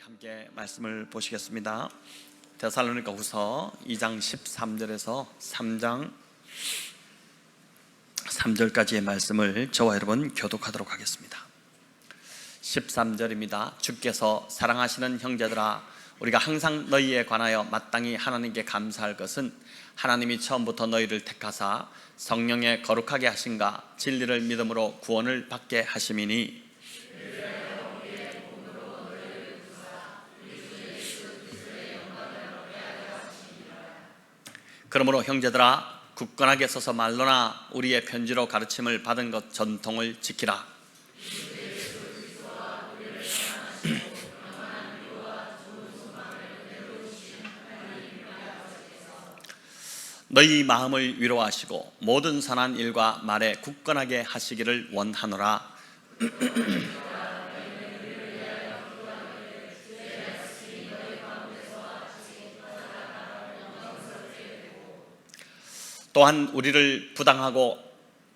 함께 말씀을 보시겠습니다. 데살로니가 후서 2장 13절에서 3장 3절까지의 말씀을 저와 여러분 교독하도록 하겠습니다. 13절입니다. 주께서 사랑하시는 형제들아, 우리가 항상 너희에 관하여 마땅히 하나님께 감사할 것은 하나님이 처음부터 너희를 택하사 성령에 거룩하게 하신가 진리를 믿음으로 구원을 받게 하심이니, 그러므로 형제들아, 굳건하게 서서 말로나 우리의 편지로 가르침을 받은 것 전통을 지키라. 너희 마음을 위로하시고 모든 선한 일과 말에 굳건하게 하시기를 원하노라. 또한 우리를 부당하고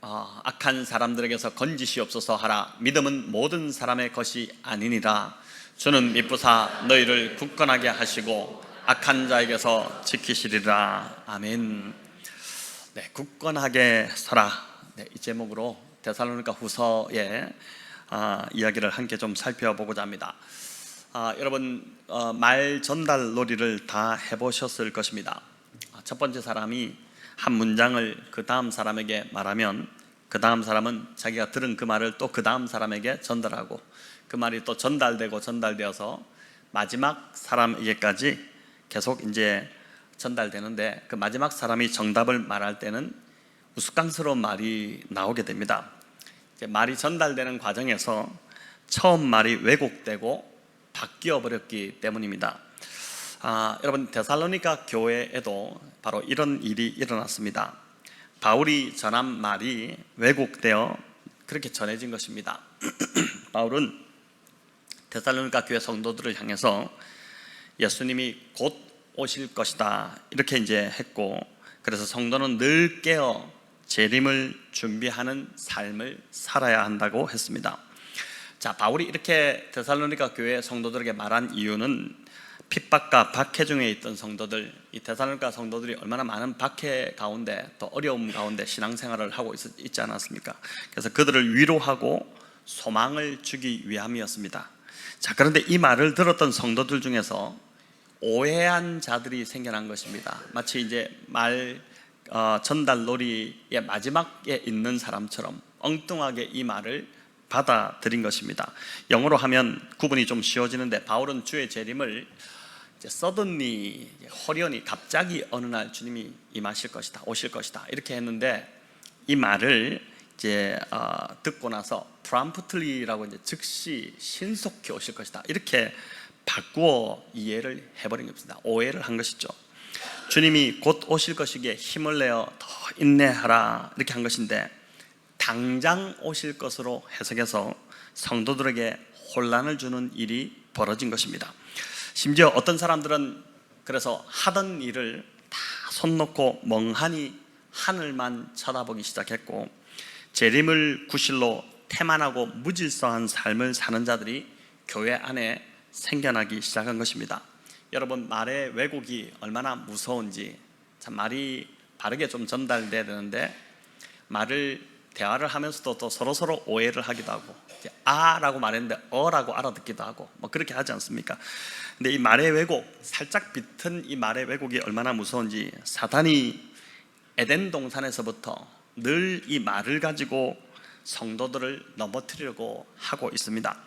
악한 사람들에게서 건지시옵소서 하라. 믿음은 모든 사람의 것이 아니니라. 주는 미쁘사 너희를 굳건하게 하시고 악한 자에게서 지키시리라. 아멘. 네, 굳건하게 서라. 네, 이 제목으로 데살로니가 후서의 이야기를 함께 좀 살펴보고자 합니다. 여러분, 말 전달 놀이를 다 해보셨을 것입니다. 첫 번째 사람이 한 문장을 그 다음 사람에게 말하면 그 다음 사람은 자기가 들은 그 말을 또 그 다음 사람에게 전달하고, 그 말이 또 전달되어서 마지막 사람에게까지 계속 이제 전달되는데, 그 마지막 사람이 정답을 말할 때는 우스꽝스러운 말이 나오게 됩니다. 이제 말이 전달되는 과정에서 처음 말이 왜곡되고 바뀌어 버렸기 때문입니다. 여러분, 데살로니가 교회에도 바로 이런 일이 일어났습니다. 바울이 전한 말이 왜곡되어 그렇게 전해진 것입니다. 바울은 데살로니가 교회 성도들을 향해서 예수님이 곧 오실 것이다 이렇게 이제 했고, 그래서 성도는 늘 깨어 재림을 준비하는 삶을 살아야 한다고 했습니다. 자, 바울이 이렇게 데살로니가 교회 성도들에게 말한 이유는 핍박과 박해 중에 있던 성도들, 이 데살로니가 성도들이 얼마나 많은 박해 가운데 또 어려움 가운데 신앙생활을 하고 있지 않았습니까? 그래서 그들을 위로하고 소망을 주기 위함이었습니다. 자, 그런데 이 말을 들었던 성도들 중에서 오해한 자들이 생겨난 것입니다. 마치 이제 말 전달 놀이의 마지막에 있는 사람처럼 엉뚱하게 이 말을 받아들인 것입니다. 영어로 하면 구분이 좀 쉬워지는데, 바울은 주의 재림을 suddenly, 호련히 갑자기 어느 날 주님이 임하실 것이다, 오실 것이다 이렇게 했는데, 이 말을 이제 듣고 나서 promptly라고 이제 즉시 신속히 오실 것이다 이렇게 바꾸어 이해를 해버린 것입니다. 오해를 한 것이죠. 주님이 곧 오실 것이기에 힘을 내어 더 인내하라 이렇게 한 것인데, 당장 오실 것으로 해석해서 성도들에게 혼란을 주는 일이 벌어진 것입니다. 심지어 어떤 사람들은 그래서 하던 일을 다 손 놓고 멍하니 하늘만 쳐다보기 시작했고, 재림을 구실로 태만하고 무질서한 삶을 사는 자들이 교회 안에 생겨나기 시작한 것입니다. 여러분, 말의 왜곡이 얼마나 무서운지, 참 말이 바르게 좀 전달돼야 되는데 대화를 하면서도 또 서로 오해를 하기도 하고, 아라고 말했는데 어라고 알아듣기도 하고 뭐 그렇게 하지 않습니까? 근데 이 말의 왜곡, 살짝 비튼 이 말의 왜곡이 얼마나 무서운지, 사단이 에덴 동산에서부터 늘 이 말을 가지고 성도들을 넘어뜨리려고 하고 있습니다.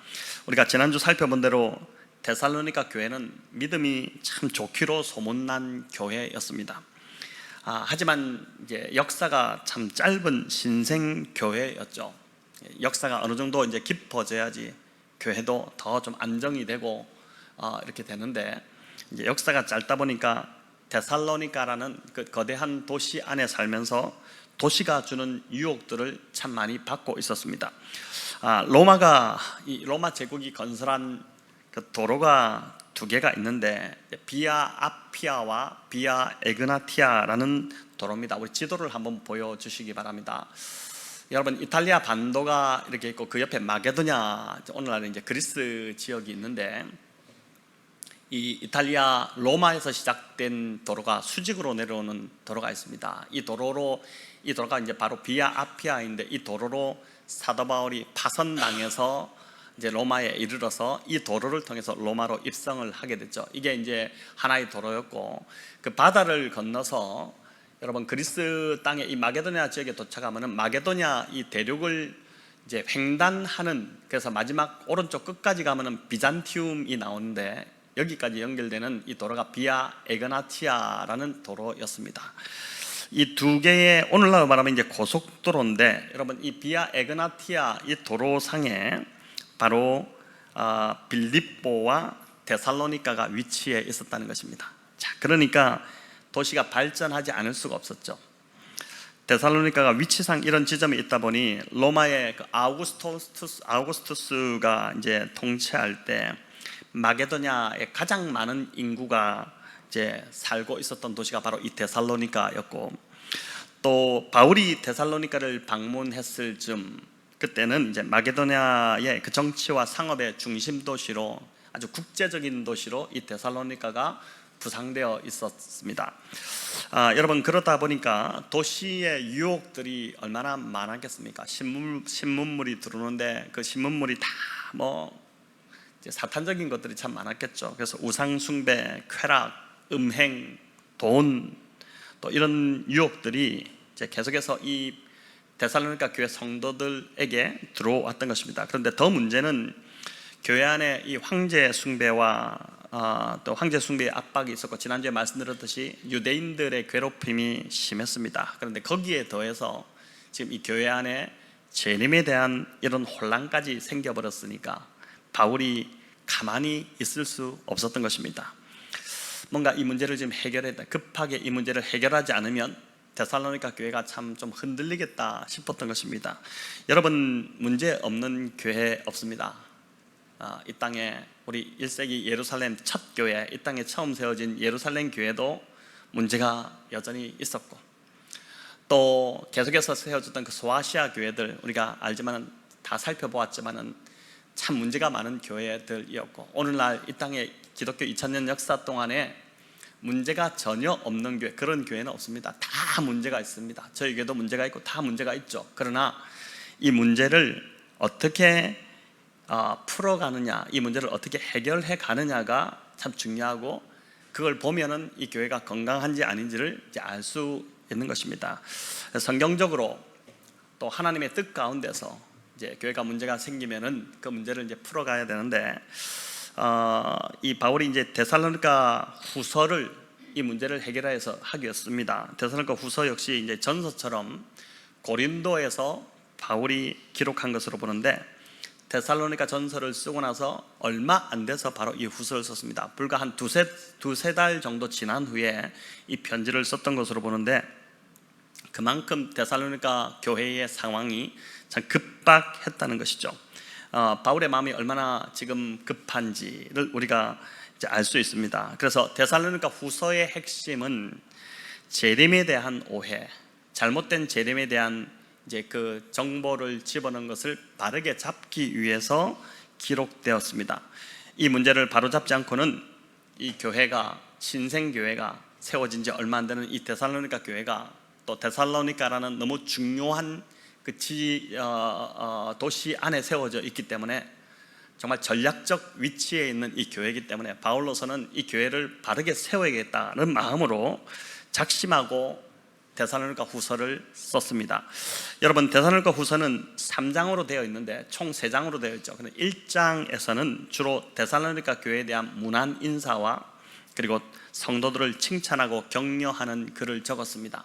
우리가 지난주 살펴본 대로 데살로니가 교회는 믿음이 참 좋기로 소문난 교회였습니다. 하지만 이제 역사가 참 짧은 신생 교회였죠. 역사가 어느 정도 이제 깊어져야지 교회도 더 좀 안정이 되고 이렇게 되는데, 이제 역사가 짧다 보니까 데살로니가라는 그 거대한 도시 안에 살면서 도시가 주는 유혹들을 참 많이 받고 있었습니다. 로마 제국이 건설한 그 도로가 두 개가 있는데, 비아 아피아와 비아 에그나티아라는 도로입니다. 우리 지도를 한번 보여주시기 바랍니다. 여러분, 이탈리아 반도가 이렇게 있고 그 옆에 마게도냐, 오늘날은 이제 그리스 지역이 있는데, 이 이탈리아 로마에서 시작된 도로가 수직으로 내려오는 도로가 있습니다. 이 도로가 이제 바로 비아 아피아인데, 이 도로로 사도 바울이 파선당해서 이제 로마에 이르러서 이 도로를 통해서 로마로 입성을 하게 됐죠. 이게 이제 하나의 도로였고, 그 바다를 건너서 여러분 그리스 땅의 이 마게도냐 지역에 도착하면은 마게도냐 이 대륙을 이제 횡단하는, 그래서 마지막 오른쪽 끝까지 가면은 비잔티움이 나오는데, 여기까지 연결되는 이 도로가 비아 에그나티아라는 도로였습니다. 이 두 개의 오늘날로 말하면 이제 고속도로인데, 여러분 이 비아 에그나티아 이 도로상에 바로 빌립보와 데살로니가가 위치해 있었다는 것입니다. 자, 그러니까 도시가 발전하지 않을 수가 없었죠. 데살로니가가 위치상 이런 지점에 있다 보니 로마의 그 아우구스투스가 이제 통치할 때 마게도냐에 가장 많은 인구가 이제 살고 있었던 도시가 바로 이 데살로니가였고, 또 바울이 데살로니가를 방문했을 즈음, 그때는 이제 마게도냐의 그 정치와 상업의 중심 도시로, 아주 국제적인 도시로 이 데살로니가가 부상되어 있었습니다. 여러분, 그러다 보니까 도시의 유혹들이 얼마나 많았겠습니까? 신문물이 들어오는데 그 신문물이 다 사탄적인 것들이 참 많았겠죠. 그래서 우상숭배, 쾌락, 음행, 돈, 또 이런 유혹들이 이제 계속해서 이 데살로니가 교회 성도들에게 들어왔던 것입니다. 그런데 더 문제는 교회 안에 이 황제 숭배와 또 황제 숭배의 압박이 있었고, 지난주에 말씀드렸듯이 유대인들의 괴롭힘이 심했습니다. 그런데 거기에 더해서 지금 이 교회 안에 재림에 대한 이런 혼란까지 생겨버렸으니까 바울이 가만히 있을 수 없었던 것입니다. 뭔가 이 문제를 지금 해결했다, 급하게 이 문제를 해결하지 않으면 데살로니가 교회가 참 좀 흔들리겠다 싶었던 것입니다. 여러분, 문제 없는 교회 없습니다. 이 땅에 우리 1세기 예루살렘 첫 교회, 이 땅에 처음 세워진 예루살렘 교회도 문제가 여전히 있었고, 또 계속해서 세워졌던 그 소아시아 교회들, 우리가 알지만은 다 살펴보았지만은 참 문제가 많은 교회들이었고, 오늘날 이 땅의 기독교 2000년 역사 동안에 문제가 전혀 없는 교회, 그런 교회는 없습니다. 다 문제가 있습니다. 저희 교회도 문제가 있고 다 문제가 있죠. 그러나 이 문제를 어떻게 풀어가느냐, 이 문제를 어떻게 해결해 가느냐가 참 중요하고, 그걸 보면은 이 교회가 건강한지 아닌지를 이제 알 수 있는 것입니다. 성경적으로 또 하나님의 뜻 가운데서 이제 교회가 문제가 생기면은 그 문제를 이제 풀어가야 되는데, 이 바울이 이제 데살로니가 후서를 이 문제를 해결해서 하기였습니다. 데살로니가 후서 역시 이제 전서처럼 고린도에서 바울이 기록한 것으로 보는데, 데살로니가 전서를 쓰고 나서 얼마 안 돼서 바로 이 후서를 썼습니다. 불과 한 두세 달 정도 지난 후에 이 편지를 썼던 것으로 보는데, 그만큼 데살로니가 교회의 상황이 참 급박했다는 것이죠. 바울의 마음이 얼마나 지금 급한지를 우리가 이제 알 수 있습니다. 그래서 데살로니가 후서의 핵심은 재림에 대한 오해, 잘못된 재림에 대한 이제 그 정보를 집어넣은 것을 바르게 잡기 위해서 기록되었습니다. 이 문제를 바로잡지 않고는 이 교회가, 신생교회가 세워진 지 얼마 안 되는 이 데살로니가 교회가, 또 데살로니가라는 너무 중요한 그 도시 안에 세워져 있기 때문에, 정말 전략적 위치에 있는 이 교회이기 때문에 바울로서는 이 교회를 바르게 세워야겠다는 마음으로 작심하고 데살로니가 후서를 썼습니다. 여러분, 데살로니가 후서는 3장으로 되어 있는데 총 3장으로 되어 있죠. 1장에서는 주로 데살로니가 교회에 대한 문안 인사와 그리고 성도들을 칭찬하고 격려하는 글을 적었습니다.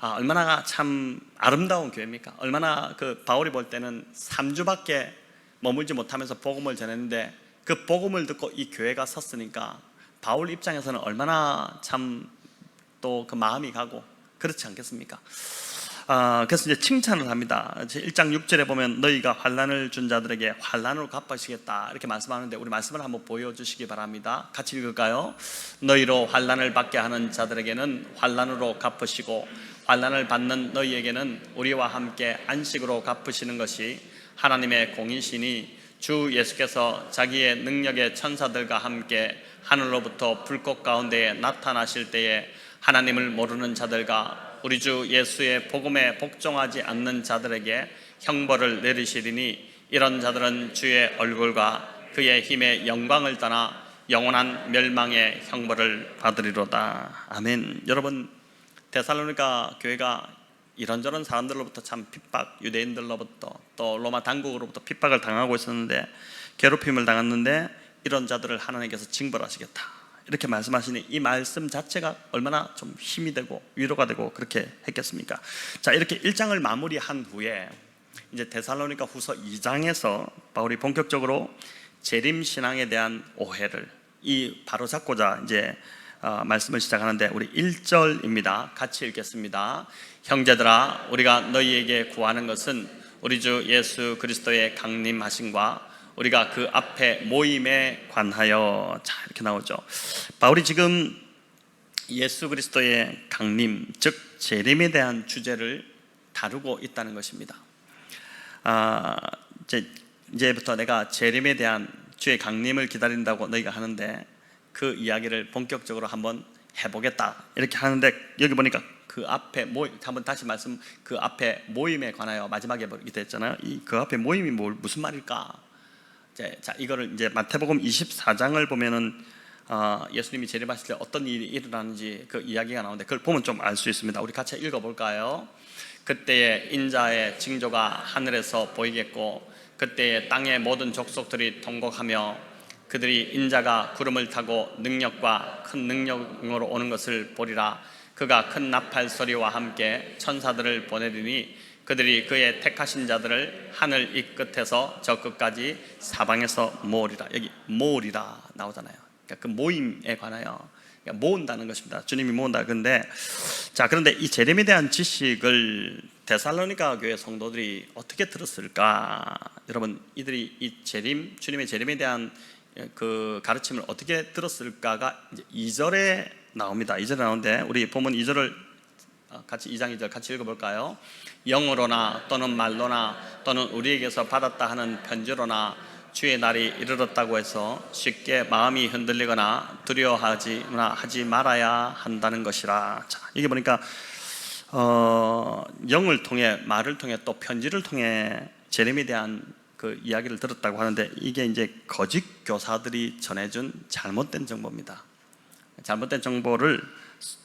얼마나 참 아름다운 교회입니까? 얼마나 그 바울이 볼 때는 3주밖에 머물지 못하면서 복음을 전했는데, 그 복음을 듣고 이 교회가 섰으니까 바울 입장에서는 얼마나 참 또 그 마음이 가고 그렇지 않겠습니까? 그래서 이제 칭찬을 합니다. 1장 6절에 보면 너희가 환난을 준 자들에게 환난으로 갚으시겠다 이렇게 말씀하는데, 우리 말씀을 한번 보여주시기 바랍니다. 같이 읽을까요? 너희로 환난을 받게 하는 자들에게는 환난으로 갚으시고 환난을 받는 너희에게는 우리와 함께 안식으로 갚으시는 것이 하나님의 공이시니 주 예수께서 자기의 능력의 천사들과 함께 하늘로부터 불꽃 가운데에 나타나실 때에 하나님을 모르는 자들과 우리 주 예수의 복음에 복종하지 않는 자들에게 형벌을 내리시리니 이런 자들은 주의 얼굴과 그의 힘의 영광을 떠나 영원한 멸망의 형벌을 받으리로다. 아멘. 여러분, 데살로니가 교회가 이런저런 사람들로부터 참 핍박, 유대인들로부터 또 로마 당국으로부터 핍박을 당하고 있었는데, 괴롭힘을 당했는데 이런 자들을 하나님께서 징벌하시겠다 이렇게 말씀하시니 이 말씀 자체가 얼마나 좀 힘이 되고 위로가 되고 그렇게 했겠습니까? 자, 이렇게 1장을 마무리한 후에 이제 데살로니가 후서 2장에서 바울이 본격적으로 재림신앙에 대한 오해를 바로 잡고자 이제 말씀을 시작하는데, 우리 1절입니다. 같이 읽겠습니다. 형제들아, 우리가 너희에게 구하는 것은 우리 주 예수 그리스도의 강림하심과 우리가 그 앞에 모임에 관하여. 자, 이렇게 나오죠. 바울이 지금 예수 그리스도의 강림, 즉 재림에 대한 주제를 다루고 있다는 것입니다. 이제부터 내가 재림에 대한 주의 강림을 기다린다고 너희가 하는데 그 이야기를 본격적으로 한번 해보겠다 이렇게 하는데, 여기 보니까 그 앞에 한번 다시 말씀, 그 앞에 모임에 관하여 마지막에 이렇게 됐잖아요. 그 앞에 모임이 무슨 말일까? 자, 이거를 이제 마태복음 24장을 보면은 예수님이 재림하실 때 어떤 일이 일어나는지 그 이야기가 나오는데 그걸 보면 좀 알 수 있습니다. 우리 같이 읽어볼까요? 그때에 인자의 징조가 하늘에서 보이겠고 그때에 땅의 모든 족속들이 통곡하며 그들이 인자가 구름을 타고 능력과 큰 능력으로 오는 것을 보리라. 그가 큰 나팔 소리와 함께 천사들을 보내리니 그들이 그의 택하신 자들을 하늘 이 끝에서 저 끝까지 사방에서 모으리라. 여기 모으리라 나오잖아요. 그러니까 그 모임에 관하여, 그러니까 모은다는 것입니다. 주님이 모은다. 그런데 이 재림에 대한 지식을 데살로니가 교회 성도들이 어떻게 들었을까? 여러분, 이들이 이 주님의 재림에 대한 그 가르침을 어떻게 들었을까가 이제 2절에 나옵니다. 2절에 나오는데 우리 본문 2절을 같이 2장 2절 같이 읽어볼까요? 영으로나 또는 말로나 또는 우리에게서 받았다 하는 편지로나 주의 날이 이르렀다고 해서 쉽게 마음이 흔들리거나 두려워하지 말아야 한다는 것이라. 자, 이게 보니까 영을 통해, 말을 통해 또 편지를 통해 재림에 대한 그 이야기를 들었다고 하는데, 이게 이제 거짓 교사들이 전해준 잘못된 정보입니다. 잘못된 정보를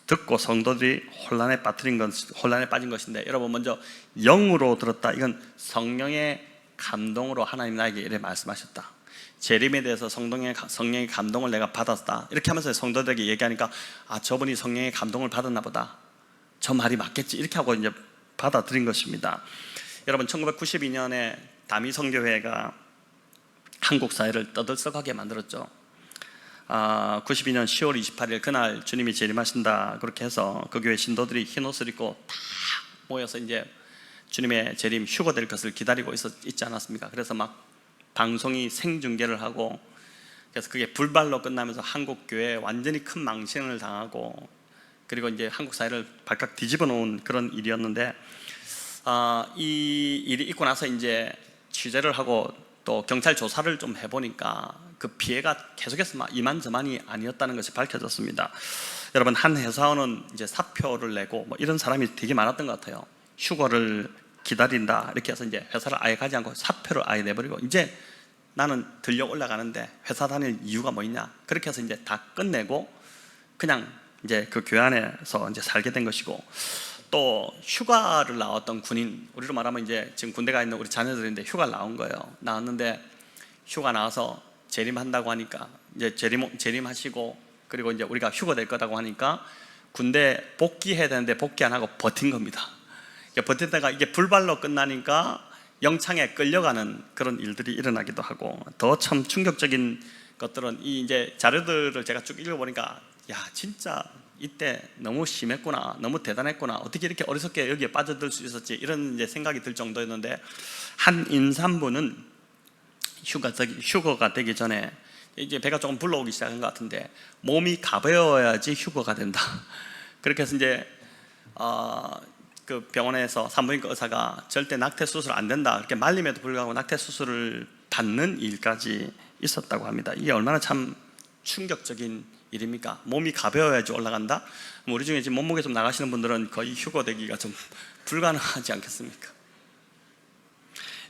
듣고 성도들이 혼란에 빠진 것인데, 여러분 먼저 영으로 들었다. 이건 성령의 감동으로 하나님 나에게 이렇게 말씀하셨다. 재림에 대해서 성령의 감동을 내가 받았다. 이렇게 하면서 성도들에게 얘기하니까 저분이 성령의 감동을 받았나 보다. 저 말이 맞겠지. 이렇게 하고 이제 받아들인 것입니다. 여러분, 1992년에 다미성교회가 한국 사회를 떠들썩하게 만들었죠. 92년 10월 28일 그날 주님이 재림하신다 그렇게 해서 그 교회 신도들이 흰 옷을 입고 다 모여서 이제 주님의 재림 휴거될 것을 기다리고 있지 않았습니까? 그래서 막 방송이 생중계를 하고, 그래서 그게 불발로 끝나면서 한국 교회에 완전히 큰 망신을 당하고, 그리고 이제 한국 사회를 발칵 뒤집어 놓은 그런 일이었는데, 이 일이 있고 나서 이제 취재를 하고 또 경찰 조사를 좀 해보니까 그 피해가 계속해서 이만저만이 아니었다는 것이 밝혀졌습니다. 여러분, 한 회사원은 이제 사표를 내고 이런 사람이 되게 많았던 것 같아요. 휴거를 기다린다 이렇게 해서 이제 회사를 아예 가지 않고 사표를 아예 내버리고, 이제 나는 들려 올라가는데 회사 다닐 이유가 뭐 있냐, 그렇게 해서 이제 다 끝내고 그냥 이제 그 교회 안에서 이제 살게 된 것이고, 또 휴가를 나왔던 군인, 우리로 말하면 이제 지금 군대 가 있는 우리 자녀들인데 휴가를 나온 거예요. 나왔는데 휴가 나와서 재림한다고 하니까 이제 재림하시고, 그리고 이제 우리가 휴거될 거라고 하니까 군대 복귀해야 되는데 복귀 안 하고 버틴 겁니다. 버티다가 이게 불발로 끝나니까 영창에 끌려가는 그런 일들이 일어나기도 하고, 더 참 충격적인 것들은 이 이제 자료들을 제가 쭉 읽어보니까 진짜 이때 너무 심했구나, 너무 대단했구나, 어떻게 이렇게 어리석게 여기에 빠져들 수 있었지, 이런 이제 생각이 들 정도였는데, 한 임산부는 휴거가 되기 전에 이제 배가 조금 불러오기 시작한 것 같은데 몸이 가벼워야지 휴거가 된다. 그렇게 해서 이제 그 병원에서 산부인과 의사가 절대 낙태 수술 안 된다, 이렇게 말림에도 불구하고 낙태 수술을 받는 일까지 있었다고 합니다. 이게 얼마나 참 충격적인 일입니까? 몸이 가벼워야지 올라간다? 우리 중에 지금 몸무게 좀 나가시는 분들은 거의 휴거되기가 좀 불가능하지 않겠습니까?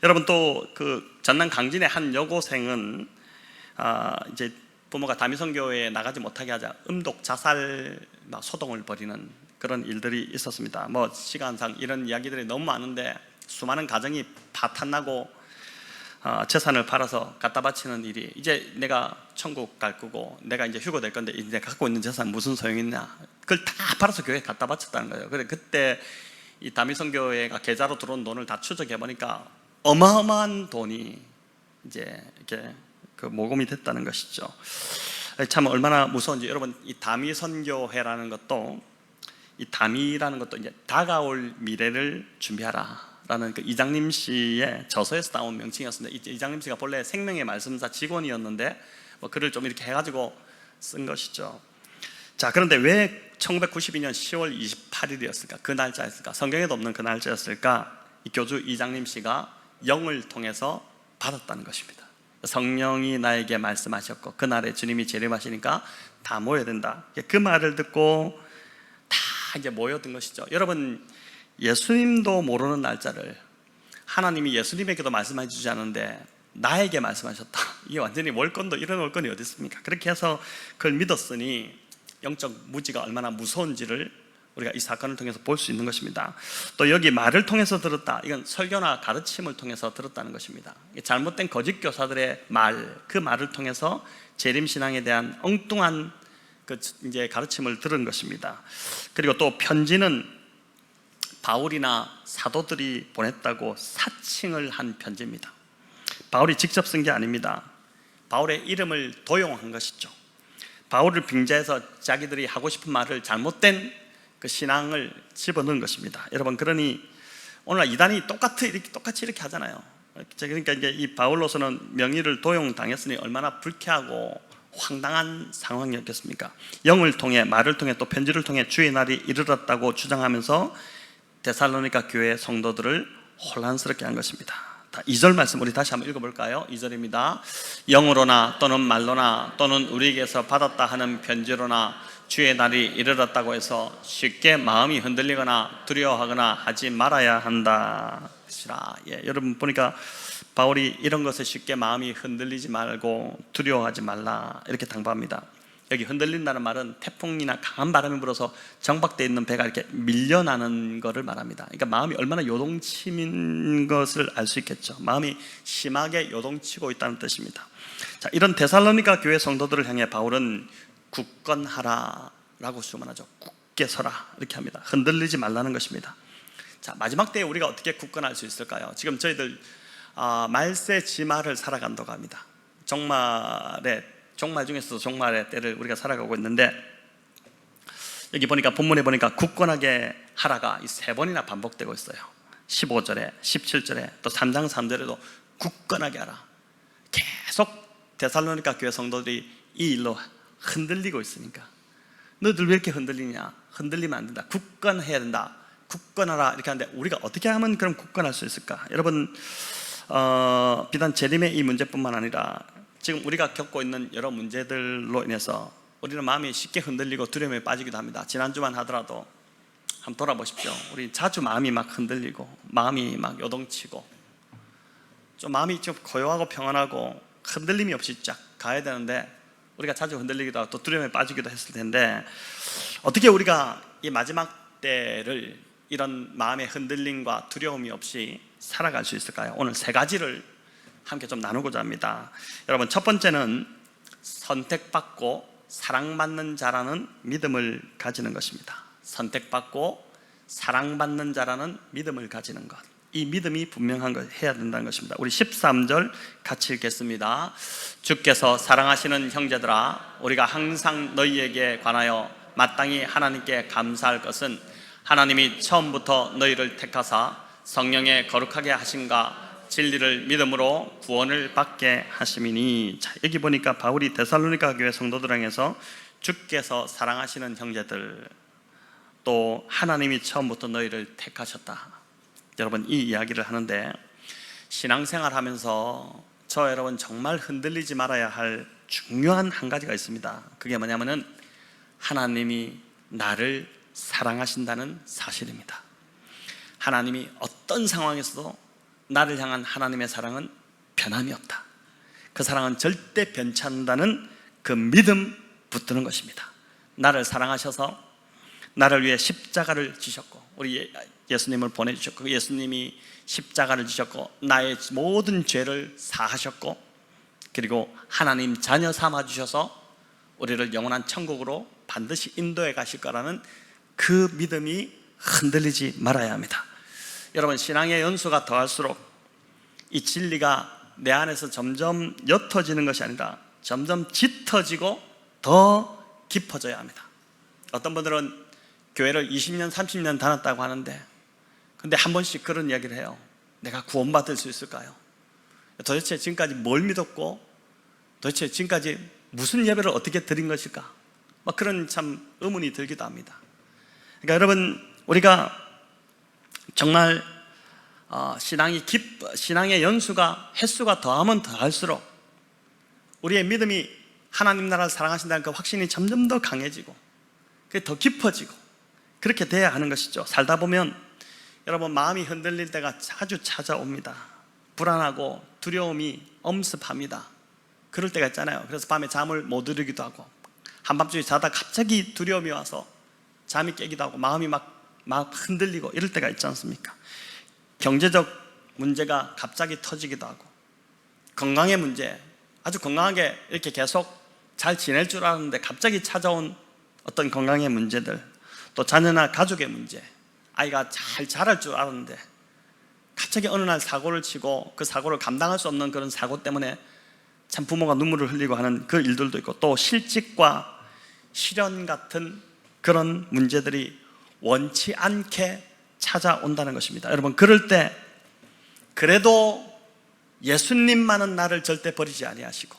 여러분, 또 그 전남 강진의 한 여고생은 이제 부모가 다미선교회에 나가지 못하게 하자 음독 자살 소동을 벌이는 그런 일들이 있었습니다. 뭐 시간상 이런 이야기들이 너무 많은데 수많은 가정이 파탄나고 재산을 팔아서 갖다 바치는 일이, 이제 내가 천국 갈 거고 내가 이제 휴거될 건데 이제 갖고 있는 재산 무슨 소용이 있냐, 그걸 다 팔아서 교회에 갖다 바쳤다는 거예요. 그래, 그때 이 다미선교회가 계좌로 들어온 돈을 다 추적해 보니까 어마어마한 돈이 이제 이렇게 그 모금이 됐다는 것이죠. 참 얼마나 무서운지. 여러분, 이 다미선교회라는 것도, 이 다미라는 것도 이제 다가올 미래를 준비하라라는 그 이장림 씨의 저서에서 나온 명칭이었습니다. 이장림 씨가 본래 생명의 말씀사 직원이었는데 뭐 글을 좀 이렇게 해가지고 쓴 것이죠. 자, 그런데 왜 1992년 10월 28일이었을까? 그 날짜였을까? 성경에도 없는 그 날짜였을까? 이 교주 이장림 씨가 영을 통해서 받았다는 것입니다. 성령이 나에게 말씀하셨고 그날에 주님이 재림하시니까 다 모여야 된다. 그 말을 듣고 다 이제 모여든 것이죠. 여러분, 예수님도 모르는 날짜를 하나님이 예수님에게도 말씀해 주지 않는데 나에게 말씀하셨다. 이게 완전히 월권도 이런 월권이 어디 있습니까? 그렇게 해서 그걸 믿었으니 영적 무지가 얼마나 무서운지를 우리가 이 사건을 통해서 볼 수 있는 것입니다. 또 여기 말을 통해서 들었다. 이건 설교나 가르침을 통해서 들었다는 것입니다. 잘못된 거짓 교사들의 말, 그 말을 통해서 재림신앙에 대한 엉뚱한 그 이제 가르침을 들은 것입니다. 그리고 또 편지는 바울이나 사도들이 보냈다고 사칭을 한 편지입니다. 바울이 직접 쓴 게 아닙니다. 바울의 이름을 도용한 것이죠. 바울을 빙자해서 자기들이 하고 싶은 말을, 잘못된 그 신앙을 집어넣은 것입니다. 여러분, 그러니 오늘날 이단이 똑같이 이렇게 하잖아요. 그러니까 이제 이 바울로서는 명의를 도용당했으니 얼마나 불쾌하고 황당한 상황이었겠습니까? 영을 통해, 말을 통해, 또 편지를 통해 주의 날이 이르렀다고 주장하면서 데살로니가 교회 성도들을 혼란스럽게 한 것입니다. 2절 말씀 우리 다시 한번 읽어볼까요? 2절입니다. 영으로나 또는 말로나 또는 우리에게서 받았다 하는 편지로나 주의 날이 이르렀다고 해서 쉽게 마음이 흔들리거나 두려워하거나 하지 말아야 한다. 여러분 보니까 바울이 이런 것에 쉽게 마음이 흔들리지 말고 두려워하지 말라 이렇게 당부합니다. 여기 흔들린다는 말은 태풍이나 강한 바람이 불어서 정박되어 있는 배가 이렇게 밀려나는 것을 말합니다. 그러니까 마음이 얼마나 요동치는 것을 알 수 있겠죠. 마음이 심하게 요동치고 있다는 뜻입니다. 자, 이런 데살로니가 교회 성도들을 향해 바울은 굳건하라 라고 주문하죠. 굳게 서라 이렇게 합니다. 흔들리지 말라는 것입니다. 자, 마지막 때에 우리가 어떻게 굳건할 수 있을까요? 지금 저희들 말세 지말을 살아간다고 합니다. 종말 중에서도 종말의 때를 우리가 살아가고 있는데, 여기 보니까 본문에 보니까 굳건하게 하라가 이 3번이나 반복되고 있어요. 15절에 17절에 또 3장 3절에도 굳건하게 하라. 계속 데살로니가 교회 성도들이 이 일로 흔들리고 있으니까, 너희들 왜 이렇게 흔들리냐? 흔들리면 안 된다. 굳건해야 된다. 굳건하라 이렇게 하는데 우리가 어떻게 하면 그럼 굳건할 수 있을까? 여러분, 비단 재림의 이 문제뿐만 아니라 지금 우리가 겪고 있는 여러 문제들로 인해서 우리는 마음이 쉽게 흔들리고 두려움에 빠지기도 합니다. 지난주만 하더라도 한번 돌아보십시오. 우리 자주 마음이 막 흔들리고 마음이 막 요동치고 좀 마음이 좀 고요하고 평안하고 흔들림이 없이 쫙 가야 되는데 우리가 자주 흔들리기도 하고 또 두려움에 빠지기도 했을 텐데, 어떻게 우리가 이 마지막 때를 이런 마음의 흔들림과 두려움이 없이 살아갈 수 있을까요? 오늘 3가지를 함께 좀 나누고자 합니다. 여러분, 첫 번째는 선택받고 사랑받는 자라는 믿음을 가지는 것입니다. 선택받고 사랑받는 자라는 믿음을 가지는 것, 이 믿음이 분명한 것 해야 된다는 것입니다. 우리 13절 같이 읽겠습니다. 주께서 사랑하시는 형제들아, 우리가 항상 너희에게 관하여 마땅히 하나님께 감사할 것은 하나님이 처음부터 너희를 택하사 성령에 거룩하게 하심과 진리를 믿음으로 구원을 받게 하심이니. 자, 여기 보니까 바울이 데살로니가 교회 성도들 향해서 주께서 사랑하시는 형제들, 또 하나님이 처음부터 너희를 택하셨다. 여러분, 이 이야기를 하는데 신앙생활 하면서 저 여러분 정말 흔들리지 말아야 할 중요한 한 가지가 있습니다. 그게 뭐냐면은 하나님이 나를 사랑하신다는 사실입니다. 하나님이 어떤 상황에서도 나를 향한 하나님의 사랑은 변함이 없다. 그 사랑은 절대 변치 않는다는 그 믿음 붙드는 것입니다. 나를 사랑하셔서 나를 위해 십자가를 지셨고, 우리 예수님을 보내주셨고, 예수님이 십자가를 지셨고 나의 모든 죄를 사하셨고, 그리고 하나님 자녀 삼아주셔서 우리를 영원한 천국으로 반드시 인도해 가실 거라는 그 믿음이 흔들리지 말아야 합니다. 여러분, 신앙의 연수가 더할수록 이 진리가 내 안에서 점점 옅어지는 것이 아니라 점점 짙어지고 더 깊어져야 합니다. 어떤 분들은 교회를 20년, 30년 다녔다고 하는데, 근데 한 번씩 그런 이야기를 해요. 내가 구원받을 수 있을까요? 도대체 지금까지 뭘 믿었고, 도대체 지금까지 무슨 예배를 어떻게 드린 것일까? 막 그런 참 의문이 들기도 합니다. 그러니까 여러분, 우리가 정말 신앙의 연수가 횟수가 더하면 더할수록 우리의 믿음이 하나님 나라를 사랑하신다는 그 확신이 점점 더 강해지고 그게 더 깊어지고 그렇게 돼야 하는 것이죠. 살다 보면 여러분, 마음이 흔들릴 때가 자주 찾아옵니다. 불안하고 두려움이 엄습합니다. 그럴 때가 있잖아요. 그래서 밤에 잠을 못 이루기도 하고, 한밤중에 자다 갑자기 두려움이 와서 잠이 깨기도 하고, 마음이 막 흔들리고 이럴 때가 있지 않습니까? 경제적 문제가 갑자기 터지기도 하고, 건강의 문제, 아주 건강하게 이렇게 계속 잘 지낼 줄 알았는데 갑자기 찾아온 어떤 건강의 문제들, 또 자녀나 가족의 문제, 아이가 잘 자랄 줄 알았는데 갑자기 어느 날 사고를 치고 그 사고를 감당할 수 없는 그런 사고 때문에 참 부모가 눈물을 흘리고 하는 그 일들도 있고, 또 실직과 실연 같은 그런 문제들이 원치 않게 찾아온다는 것입니다. 여러분, 그럴 때 그래도 예수님만은 나를 절대 버리지 아니하시고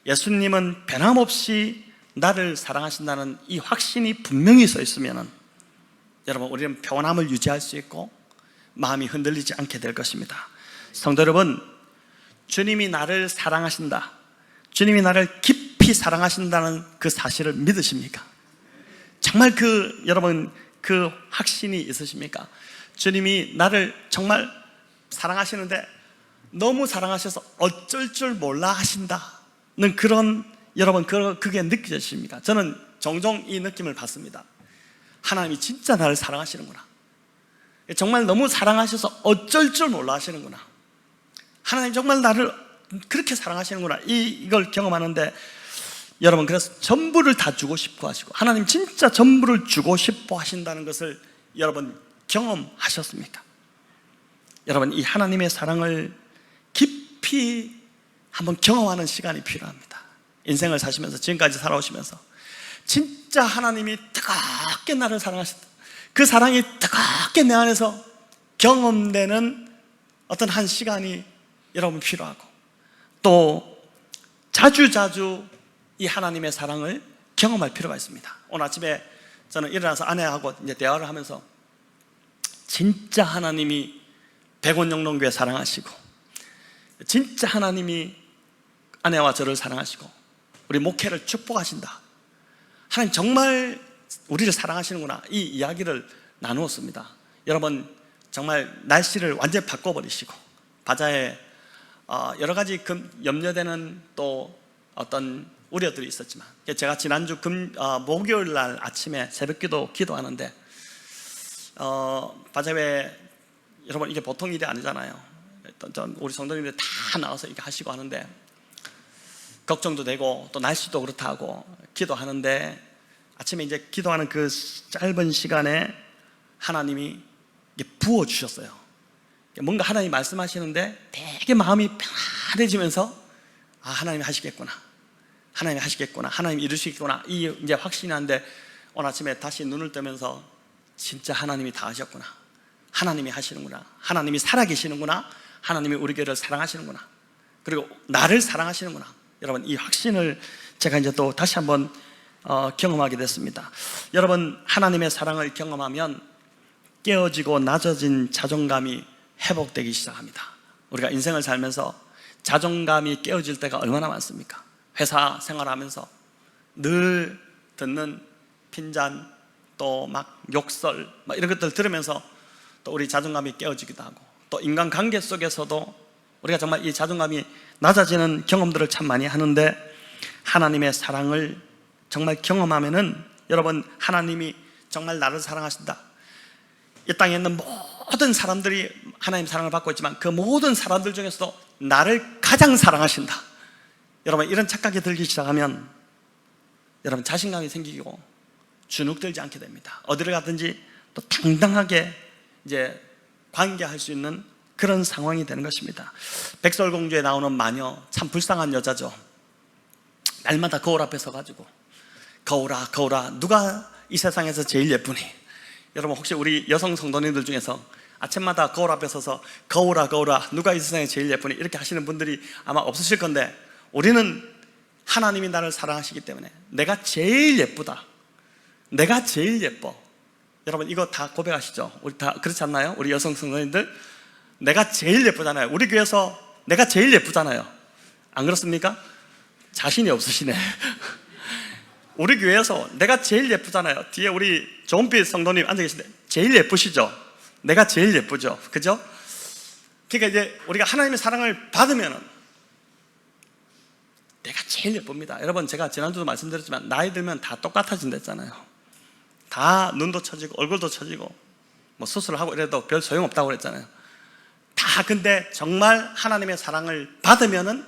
예수님은 변함없이 나를 사랑하신다는 이 확신이 분명히 서 있으면 여러분, 우리는 평안함을 유지할 수 있고 마음이 흔들리지 않게 될 것입니다. 성도 여러분, 주님이 나를 사랑하신다, 주님이 나를 깊이 사랑하신다는 그 사실을 믿으십니까? 정말 여러분 그 확신이 있으십니까? 주님이 나를 정말 사랑하시는데 너무 사랑하셔서 어쩔 줄 몰라 하신다는 그런, 여러분 그게 느껴지십니까? 저는 종종 이 느낌을 받습니다. 하나님이 진짜 나를 사랑하시는구나, 정말 너무 사랑하셔서 어쩔 줄 몰라 하시는구나, 하나님 정말 나를 그렇게 사랑하시는구나, 이걸 경험하는데, 여러분, 그래서 전부를 다 주고 싶어 하시고 하나님 진짜 전부를 주고 싶어 하신다는 것을 여러분 경험하셨습니까? 여러분, 이 하나님의 사랑을 깊이 한번 경험하는 시간이 필요합니다. 인생을 사시면서, 지금까지 살아오시면서 진짜 하나님이 뜨겁게 나를 사랑하셨다, 그 사랑이 뜨겁게 내 안에서 경험되는 어떤 한 시간이 여러분 필요하고, 또 자주자주 이 하나님의 사랑을 경험할 필요가 있습니다. 오늘 아침에 저는 일어나서 아내하고 이제 대화를 하면서 진짜 하나님이 백원영농교회 사랑하시고, 진짜 하나님이 아내와 저를 사랑하시고 우리 목회를 축복하신다, 하나님 정말 우리를 사랑하시는구나, 이 이야기를 나누었습니다. 여러분, 정말 날씨를 완전히 바꿔버리시고 바자에 여러 가지 염려되는 또 어떤 우려들이 있었지만, 제가 지난주 목요일 날 아침에 새벽기도 기도하는데 바자회, 여러분 이게 보통 일이 아니잖아요. 우리 성도님들 다 나와서 이렇게 하시고 하는데 걱정도 되고 또 날씨도 그렇다 하고 기도하는데, 아침에 이제 기도하는 그 짧은 시간에 하나님이 부어주셨어요. 뭔가 하나님이 말씀하시는데 되게 마음이 편안해지면서, 아, 하나님이 하시겠구나, 하나님이 하시겠구나, 하나님이 이루시겠구나, 이제 확신이 나는데, 오늘 아침에 다시 눈을 뜨면서 진짜 하나님이 다 하셨구나, 하나님이 하시는구나, 하나님이 살아계시는구나, 하나님이 우리 교회를 사랑하시는구나, 그리고 나를 사랑하시는구나. 여러분, 이 확신을 제가 이제 또 다시 한번 경험하게 됐습니다. 여러분, 하나님의 사랑을 경험하면 깨어지고 낮아진 자존감이 회복되기 시작합니다. 우리가 인생을 살면서 자존감이 깨어질 때가 얼마나 많습니까? 회사 생활하면서 늘 듣는 핀잔, 또 막 욕설, 막 이런 것들 들으면서 또 우리 자존감이 깨어지기도 하고, 또 인간관계 속에서도 우리가 정말 이 자존감이 낮아지는 경험들을 참 많이 하는데, 하나님의 사랑을 정말 경험하면은, 여러분, 하나님이 정말 나를 사랑하신다, 이 땅에 있는 모든 사람들이 하나님 사랑을 받고 있지만 그 모든 사람들 중에서도 나를 가장 사랑하신다, 여러분, 이런 착각이 들기 시작하면 여러분 자신감이 생기고 주눅들지 않게 됩니다. 어디를 가든지 또 당당하게 이제 관계할 수 있는 그런 상황이 되는 것입니다. 백설공주에 나오는 마녀, 참 불쌍한 여자죠. 날마다 거울 앞에 서가지고 거울아 거울아 누가 이 세상에서 제일 예쁘니? 여러분, 혹시 우리 여성 성도님들 중에서 아침마다 거울 앞에 서서 거울아 거울아 누가 이 세상에 제일 예쁘니? 이렇게 하시는 분들이 아마 없으실 건데, 우리는 하나님이 나를 사랑하시기 때문에 내가 제일 예쁘다, 내가 제일 예뻐. 여러분, 이거 다 고백하시죠? 우리 다 그렇지 않나요? 우리 여성 성도님들, 내가 제일 예쁘잖아요. 우리 교회에서 내가 제일 예쁘잖아요. 안 그렇습니까? 자신이 없으시네. 우리 교회에서 내가 제일 예쁘잖아요. 뒤에 우리 조은빛 성도님 앉아 계신데 제일 예쁘시죠? 내가 제일 예쁘죠? 그죠? 그러니까 이제 우리가 하나님의 사랑을 받으면은 내가 제일 예쁩니다. 여러분, 제가 지난주도 말씀드렸지만 나이 들면 다 똑같아진댔잖아요. 다 눈도 처지고 얼굴도 처지고 뭐 수술을 하고 이래도 별 소용없다고 그랬잖아요. 다. 근데 정말 하나님의 사랑을 받으면은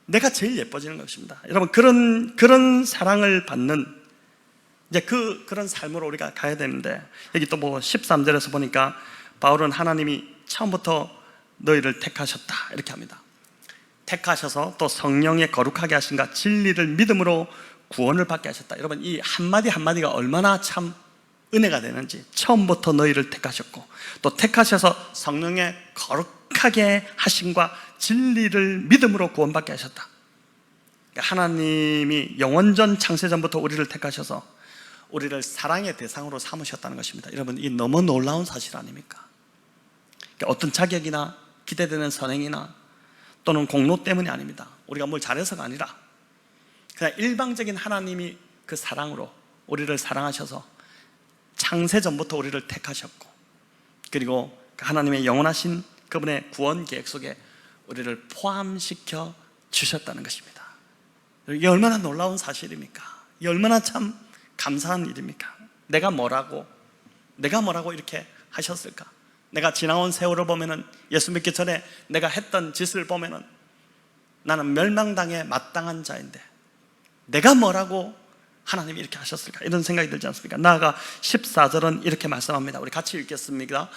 내가 제일 예뻐지는 것입니다. 여러분, 그런 사랑을 받는 이제 그런 삶으로 우리가 가야 되는데, 여기 또 뭐 13절에서 보니까 바울은 하나님이 처음부터 너희를 택하셨다 이렇게 합니다. 택하셔서 또 성령에 거룩하게 하신가 진리를 믿음으로 구원을 받게 하셨다. 여러분, 이 한마디 한마디가 얼마나 참 은혜가 되는지. 처음부터 너희를 택하셨고 또 택하셔서 성령에 거룩하게 하신과 진리를 믿음으로 구원받게 하셨다. 하나님이 영원전 창세전부터 우리를 택하셔서 우리를 사랑의 대상으로 삼으셨다는 것입니다. 여러분, 이 너무 놀라운 사실 아닙니까? 어떤 자격이나 기대되는 선행이나 또는 공로 때문이 아닙니다. 우리가 뭘 잘해서가 아니라 그냥 일방적인 하나님이 그 사랑으로 우리를 사랑하셔서 창세전부터 우리를 택하셨고, 그리고 하나님의 영원하신 그분의 구원 계획 속에 우리를 포함시켜 주셨다는 것입니다. 이게 얼마나 놀라운 사실입니까? 이게 얼마나 참 감사한 일입니까? 내가 뭐라고 이렇게 하셨을까? 내가 지나온 세월을 보면은, 예수 믿기 전에 내가 했던 짓을 보면은 나는 멸망당에 마땅한 자인데 내가 뭐라고 하나님이 이렇게 하셨을까? 이런 생각이 들지 않습니까? 나아가 14절은 이렇게 말씀합니다. 우리 같이 읽겠습니다.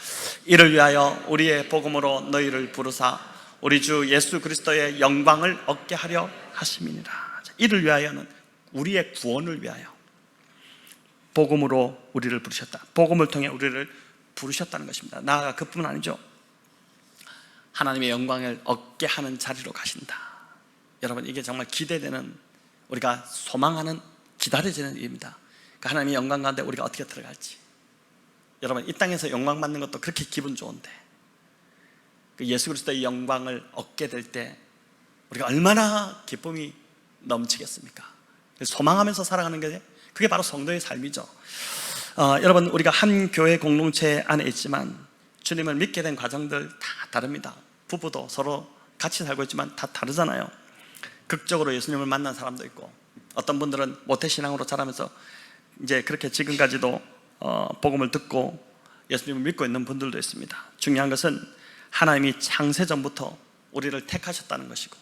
이를 위하여 우리의 복음으로 너희를 부르사 우리 주 예수 그리스도의 영광을 얻게 하려 하심이니라. 이를 위하여는 우리의 구원을 위하여 복음으로 우리를 부르셨다. 복음을 통해 우리를 부르셨다는 것입니다. 나아가 그뿐 아니죠. 하나님의 영광을 얻게 하는 자리로 가신다. 여러분, 이게 정말 기대되는, 우리가 소망하는, 기다려지는 일입니다. 하나님의 영광 가운데 우리가 어떻게 들어갈지. 여러분, 이 땅에서 영광 받는 것도 그렇게 기분 좋은데 예수 그리스도의 영광을 얻게 될 때 우리가 얼마나 기쁨이 넘치겠습니까? 소망하면서 살아가는 게 그게 바로 성도의 삶이죠. 여러분, 우리가 한 교회 공동체 안에 있지만 주님을 믿게 된 과정들 다 다릅니다. 부부도 서로 같이 살고 있지만 다 다르잖아요. 극적으로 예수님을 만난 사람도 있고, 어떤 분들은 모태신앙으로 자라면서 이제 그렇게 지금까지도 복음을 듣고 예수님을 믿고 있는 분들도 있습니다. 중요한 것은 하나님이 창세전부터 우리를 택하셨다는 것이고,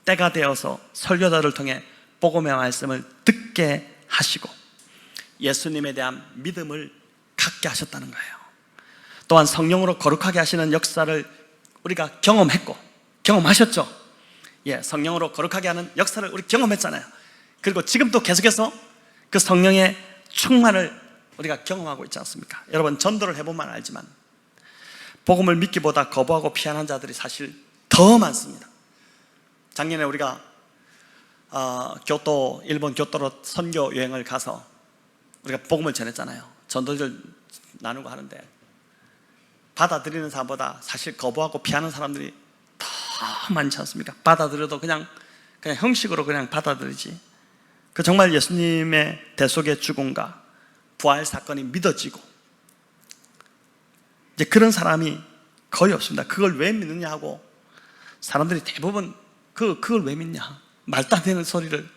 때가 되어서 설교자를 통해 복음의 말씀을 듣게 하시고 예수님에 대한 믿음을 갖게 하셨다는 거예요. 또한 성령으로 거룩하게 하시는 역사를 우리가 경험하셨죠? 예, 성령으로 거룩하게 하는 역사를 우리 경험했잖아요. 그리고 지금 또 계속해서 그 성령의 충만을 우리가 경험하고 있지 않습니까? 여러분, 전도를 해보면 알지만 복음을 믿기보다 거부하고 피하는 자들이 사실 더 많습니다. 작년에 우리가 일본 교토로 선교 여행을 가서 우리가 복음을 전했잖아요. 전도를 나누고 하는데 받아들이는 사람보다 사실 거부하고 피하는 사람들이 더 많지 않습니까? 받아들여도 그냥 형식으로 그냥 받아들이지. 그 정말 예수님의 대속의 죽음과 부활 사건이 믿어지고 이제 그런 사람이 거의 없습니다. 그걸 왜 믿느냐 하고 사람들이 대부분 그걸 왜 믿냐, 말도 안 되는 소리를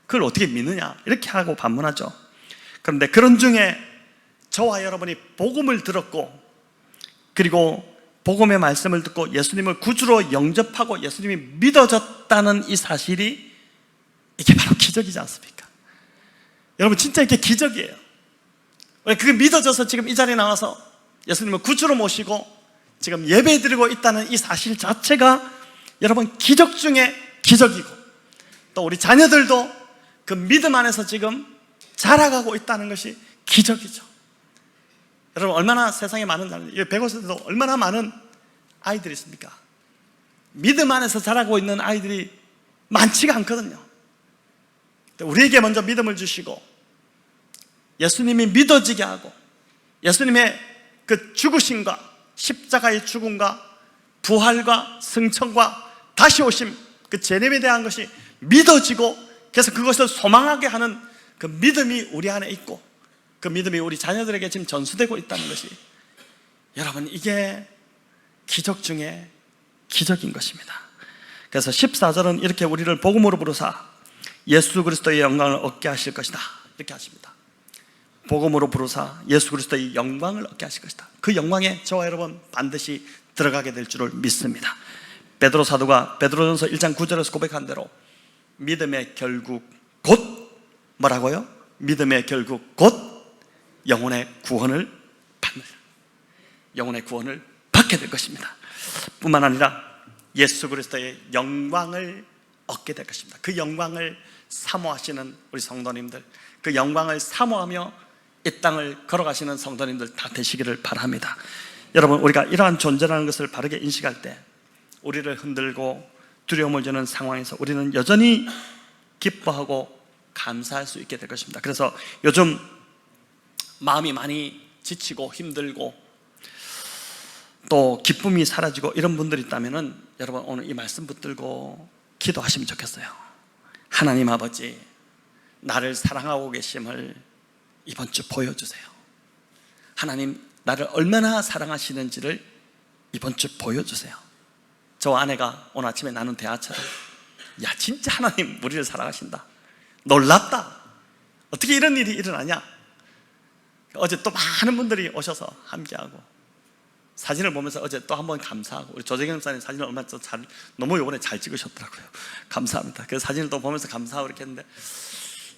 그걸 어떻게 믿느냐 이렇게 하고 반문하죠. 그런데 그런 중에 저와 여러분이 복음을 들었고 그리고 복음의 말씀을 듣고 예수님을 구주로 영접하고 예수님이 믿어졌다는 이 사실이 이게 바로 기적이지 않습니까? 여러분 진짜 이게 기적이에요. 왜 그게 믿어져서 지금 이 자리에 나와서 예수님을 구주로 모시고 지금 예배드리고 있다는 이 사실 자체가 여러분 기적 중에 기적이고 또 우리 자녀들도 그 믿음 안에서 지금 자라가고 있다는 것이 기적이죠. 여러분 얼마나 세상에 많은 백오세도 얼마나 많은 아이들이 있습니까? 믿음 안에서 자라고 있는 아이들이 많지가 않거든요. 우리에게 먼저 믿음을 주시고 예수님이 믿어지게 하고 예수님의 그 죽으심과 십자가의 죽음과 부활과 승천과 다시 오심 그 재림에 대한 것이 믿어지고 그래서 그것을 소망하게 하는 그 믿음이 우리 안에 있고 그 믿음이 우리 자녀들에게 지금 전수되고 있다는 것이 여러분 이게 기적 중에 기적인 것입니다. 그래서 14절은 이렇게 우리를 복음으로 부르사 예수 그리스도의 영광을 얻게 하실 것이다 이렇게 하십니다. 복음으로 부르사 예수 그리스도의 영광을 얻게 하실 것이다. 그 영광에 저와 여러분 반드시 들어가게 될 줄을 믿습니다. 베드로 사도가 베드로전서 1장 9절에서 고백한 대로 믿음의 결국 곧 뭐라고요? 믿음의 결국 곧 영혼의 구원을 받는, 영혼의 구원을 받게 될 것입니다. 뿐만 아니라 예수 그리스도의 영광을 얻게 될 것입니다. 그 영광을 사모하시는 우리 성도님들, 그 영광을 사모하며 이 땅을 걸어가시는 성도님들 다 되시기를 바랍니다. 여러분 우리가 이러한 존재라는 것을 바르게 인식할 때 우리를 흔들고 두려움을 주는 상황에서 우리는 여전히 기뻐하고 감사할 수 있게 될 것입니다. 그래서 요즘 마음이 많이 지치고 힘들고 또 기쁨이 사라지고 이런 분들이 있다면 여러분 오늘 이 말씀 붙들고 기도하시면 좋겠어요. 하나님 아버지, 나를 사랑하고 계심을 이번 주 보여주세요. 하나님, 나를 얼마나 사랑하시는지를 이번 주 보여주세요. 저 아내가 오늘 아침에 나눈 대화처럼 야 진짜 하나님 우리를 사랑하신다, 놀랍다, 어떻게 이런 일이 일어나냐. 어제 또 많은 분들이 오셔서 함께하고 사진을 보면서 어제 또 한번 감사하고 우리 조재경 목사님 사진을 얼마나 너무 요번에 잘 찍으셨더라고요. 감사합니다. 그래서 사진을 또 보면서 감사하고 이렇게 했는데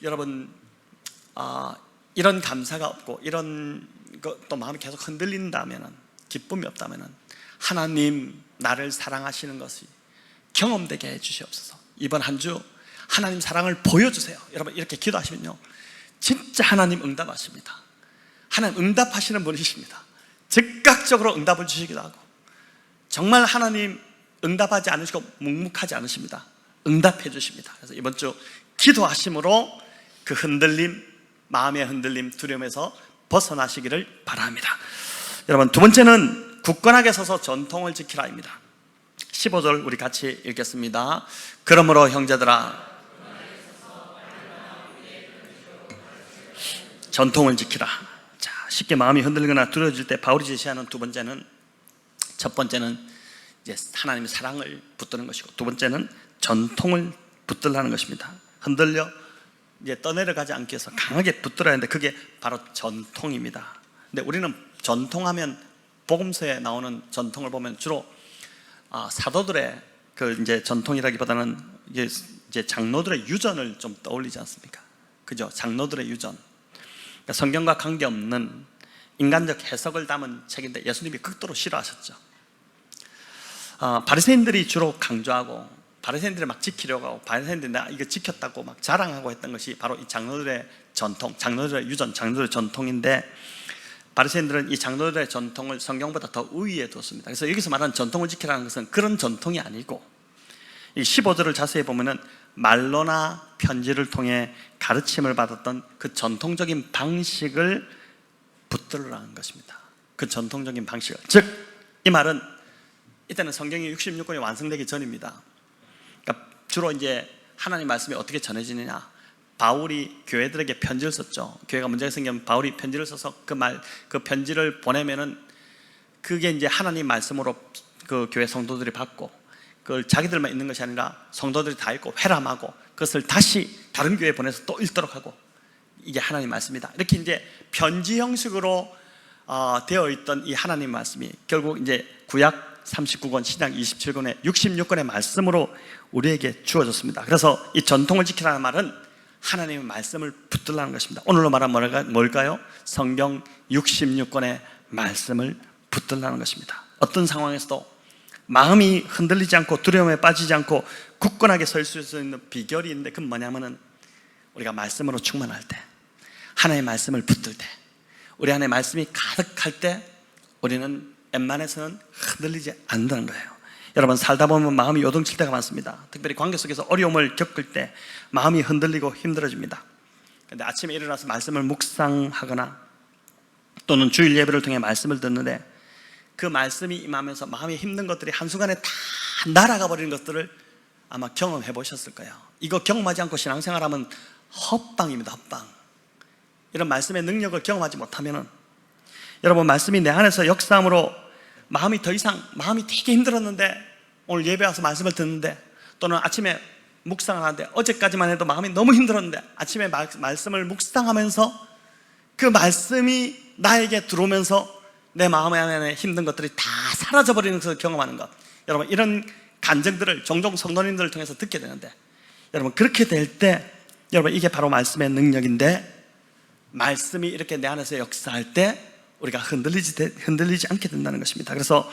여러분 이런 감사가 없고 이런 또 마음이 계속 흔들린다면, 기쁨이 없다면 하나님 나를 사랑하시는 것이 경험되게 해주시옵소서. 이번 한 주 하나님 사랑을 보여주세요. 여러분 이렇게 기도하시면요 진짜 하나님 응답하십니다. 하나님 응답하시는 분이십니다. 즉각적으로 응답을 주시기도 하고 정말 하나님 응답하지 않으시고 묵묵하지 않으십니다. 응답해 주십니다. 그래서 이번 주 기도하심으로 그 흔들림, 마음의 흔들림, 두려움에서 벗어나시기를 바랍니다. 여러분 두 번째는 굳건하게 서서 전통을 지키라입니다. 15절 우리 같이 읽겠습니다. 그러므로 형제들아 전통을 지키라. 자, 쉽게 마음이 흔들리거나 두려워질 때 바울이 제시하는 두 번째는, 첫 번째는 이제 하나님의 사랑을 붙드는 것이고 두 번째는 전통을 붙들라는 것입니다. 흔들려 이제 떠내려가지 않기 위해서 강하게 붙들어야 하는데 그게 바로 전통입니다. 근데 우리는 전통하면 복음서에 나오는 전통을 보면 주로 사도들의 그 이제 전통이라기보다는 이제 장로들의 유전을 좀 떠올리지 않습니까? 그죠? 장로들의 유전. 그러니까 성경과 관계없는 인간적 해석을 담은 책인데 예수님이 극도로 싫어하셨죠. 바리새인들이 주로 강조하고 바리새인들을 막 지키려고 하고 바리새인들이 내가 이거 지켰다고 막 자랑하고 했던 것이 바로 이 장로들의 전통, 장로들의 유전, 장로들의 전통인데 바리새인들은 이 장로들의 전통을 성경보다 더 우위에 뒀습니다. 그래서 여기서 말하는 전통을 지키라는 것은 그런 전통이 아니고 이 15절을 자세히 보면은 말로나 편지를 통해 가르침을 받았던 그 전통적인 방식을 붙들라는 것입니다. 그 전통적인 방식을, 즉 이 말은 이때는 성경이 66권이 완성되기 전입니다. 그러니까 주로 이제 하나님 말씀이 어떻게 전해지느냐, 바울이 교회들에게 편지를 썼죠. 교회가 문제가 생기면 바울이 편지를 써서 그 편지를 보내면은 그게 이제 하나님 말씀으로 그 교회 성도들이 받고, 그걸 자기들만 읽는 것이 아니라 성도들이 다 읽고 회람하고 그것을 다시 다른 교회에 보내서 또 읽도록 하고, 이게 하나님 말씀이다. 이렇게 이제 편지 형식으로 되어 있던 이 하나님 말씀이 결국 이제 구약 39권, 신약 27권의 66권의 말씀으로 우리에게 주어졌습니다. 그래서 이 전통을 지키라는 말은 하나님의 말씀을 붙들라는 것입니다. 오늘로 말하면 뭘까요? 성경 66권의 말씀을 붙들라는 것입니다. 어떤 상황에서도 마음이 흔들리지 않고 두려움에 빠지지 않고 굳건하게 설 수 있는 비결이 있는데, 그건 뭐냐면은 우리가 말씀으로 충만할 때, 하나님의 말씀을 붙들 때, 우리 안에 말씀이 가득할 때 우리는 웬만해서는 흔들리지 않는다는 거예요. 여러분, 살다 보면 마음이 요동칠 때가 많습니다. 특별히 관계 속에서 어려움을 겪을 때 마음이 흔들리고 힘들어집니다. 그런데 아침에 일어나서 말씀을 묵상하거나 또는 주일 예배를 통해 말씀을 듣는데, 그 말씀이 임하면서 마음이 힘든 것들이 한순간에 다 날아가 버리는 것들을 아마 경험해 보셨을 거예요. 이거 경험하지 않고 신앙생활하면 헛방입니다. 헛방. 이런 말씀의 능력을 경험하지 못하면은, 여러분, 말씀이 내 안에서 역사함으로 마음이 되게 힘들었는데, 오늘 예배 와서 말씀을 듣는데, 또는 아침에 묵상을 하는데, 어제까지만 해도 마음이 너무 힘들었는데 아침에 말씀을 묵상하면서 그 말씀이 나에게 들어오면서 내 마음 안에 힘든 것들이 다 사라져버리는 것을 경험하는 것, 여러분, 이런 간증들을 종종 성도님들을 통해서 듣게 되는데, 여러분, 그렇게 될 때, 여러분, 이게 바로 말씀의 능력인데, 말씀이 이렇게 내 안에서 역사할 때 우리가 흔들리지 않게 된다는 것입니다. 그래서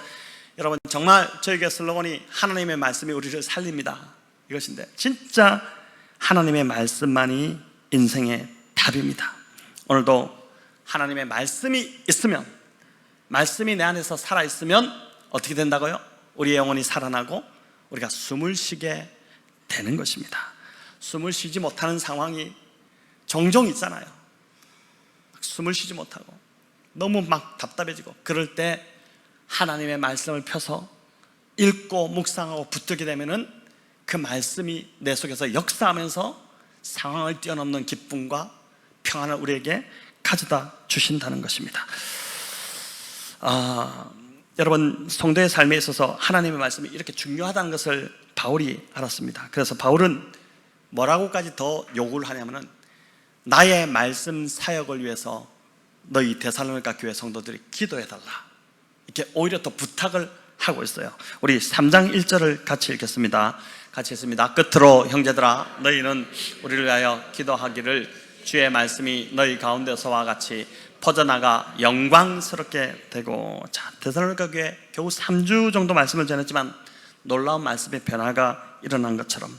여러분, 정말 저에게 슬로건이 하나님의 말씀이 우리를 살립니다, 이것인데, 진짜 하나님의 말씀만이 인생의 답입니다. 오늘도 하나님의 말씀이 있으면, 말씀이 내 안에서 살아있으면 어떻게 된다고요? 우리의 영혼이 살아나고 우리가 숨을 쉬게 되는 것입니다. 숨을 쉬지 못하는 상황이 종종 있잖아요. 숨을 쉬지 못하고 너무 막 답답해지고, 그럴 때 하나님의 말씀을 펴서 읽고 묵상하고 붙들게 되면은 그 말씀이 내 속에서 역사하면서 상황을 뛰어넘는 기쁨과 평안을 우리에게 가져다 주신다는 것입니다. 여러분, 성도의 삶에 있어서 하나님의 말씀이 이렇게 중요하다는 것을 바울이 알았습니다. 그래서 바울은 뭐라고까지 더 요구를 하냐면은, 나의 말씀 사역을 위해서 너희 데살로니가 교회 성도들이 기도해달라, 이렇게 오히려 더 부탁을 하고 있어요. 우리 3장 1절을 같이 읽겠습니다. 같이 읽습니다. 끝으로 형제들아, 너희는 우리를 위하여 기도하기를, 주의 말씀이 너희 가운데서와 같이 퍼져나가 영광스럽게 되고. 자, 데살로니가 교회 겨우 3주 정도 말씀을 전했지만 놀라운 말씀의 변화가 일어난 것처럼,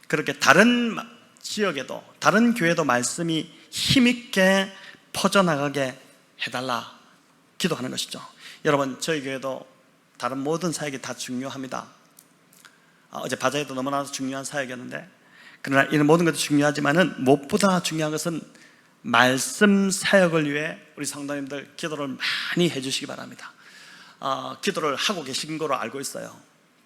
그렇게 다른 지역에도, 다른 교회도 말씀이 힘있게 퍼져나가게 해달라 기도하는 것이죠. 여러분, 저희 교회도 다른 모든 사역이 다 중요합니다. 어제 바자회도 너무나 중요한 사역이었는데, 그러나 이런 모든 것도 중요하지만은 무엇보다 중요한 것은 말씀 사역을 위해 우리 성도님들 기도를 많이 해주시기 바랍니다. 기도를 하고 계신 거로 알고 있어요.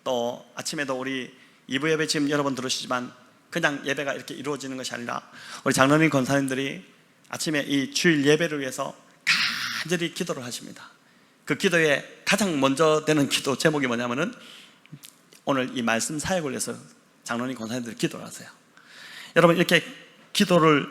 또 아침에도 우리 2부 예배 지금 여러분 들으시지만 그냥 예배가 이렇게 이루어지는 것이 아니라, 우리 장로님 권사님들이 아침에 이 주일 예배를 위해서 간절히 기도를 하십니다. 그 기도에 가장 먼저 되는 기도 제목이 뭐냐면은, 오늘 이 말씀 사역을 위해서 장로님 권사님들이 기도를 하세요. 여러분, 이렇게 기도를